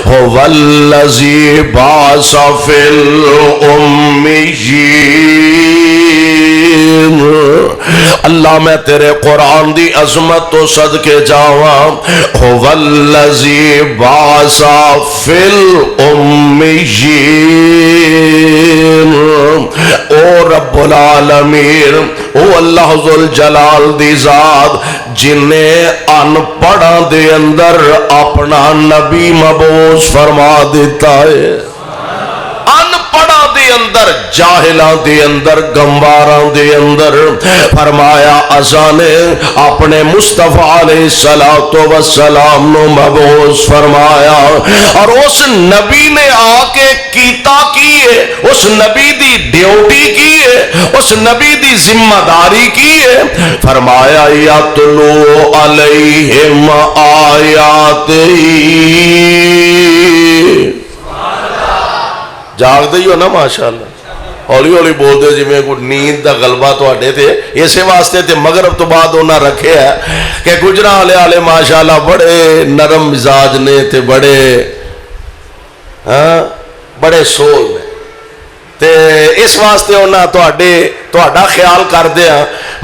هو الذي بعث في الأميين. اللہ میں تیرے قرآن دی عظمت تو صدقے جاواں. هو الذي بعث في الأميين. او رب العالمین، او اللہ ذوالجلال دی ذات جن نے ان پڑھاں دے اندر اپنا نبی مبعوث فرما دیتا ہے. ان پڑھاں دے اندر، جاہلاں دے اندر، گمواراں دے اندر فرمایا ازاں نے اپنے مصطفیٰ علیہ السلام نو مبعوث فرمایا. اور اس نبی نے آ کے کیتا کی ہے، اس نبی دی ڈیوٹی کی ہے، اس نبی دی ذمہ داری کی ہے. فرمایا یتلو علیہم آیاتہ. جاگ دئی ہو نا ماشاءاللہ، ہولی ہولی بول دے جی میں کوئی نیند دا غلبہ تو اڈے تھے. اسے واسطے تے مغرب تو بعد انہاں رکھے ہے کہ گجرا والے والے ماشاءاللہ بڑے نرم مزاج نے تے بڑے سول نے. تے اس واسطے انہاں تہاڈا خیال کر دیا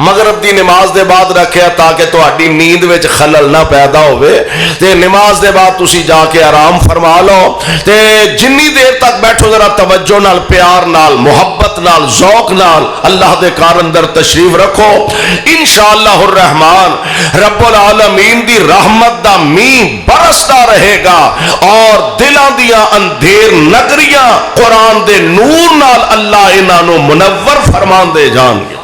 مغرب دی نماز دے بعد رکھیا تاکہ تہاڈی نیند وچ خلل نہ پیدا ہوئے. تے نماز دے بعد تسی جا کے آرام فرما لو. تے جنی دیر تک بیٹھو ذرا توجہ نال، پیار نال، محبت نال، ذوق نال اللہ دے کار اندر تشریف رکھو. انشاءاللہ الرحمن رب العالمین دی رحمت دا مین برستا رہے گا اور دلاں دیاں اندھیر نگریاں قرآن دے نور نال اللہ انہاں نو منور فرمان دے جان گے.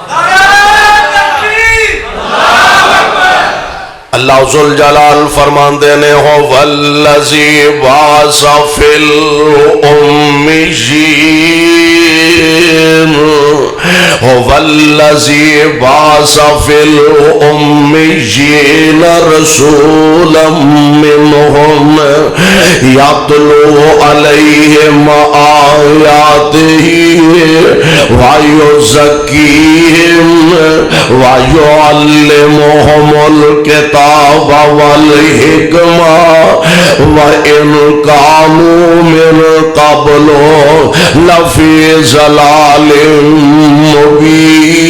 اللہ ذوالجلال فرمان دینے ہو والذی بعث فی الأمیین. هو الذی بعث فی الأمیین رسولا منہم یتلو علیہم آیاتہ ویزکیہم ویعلمہم الکتاب والحکمہ وَإِن كَانُوا مِن قَبْلُ لَفِي ضَلَالٍ مُبِينٍ.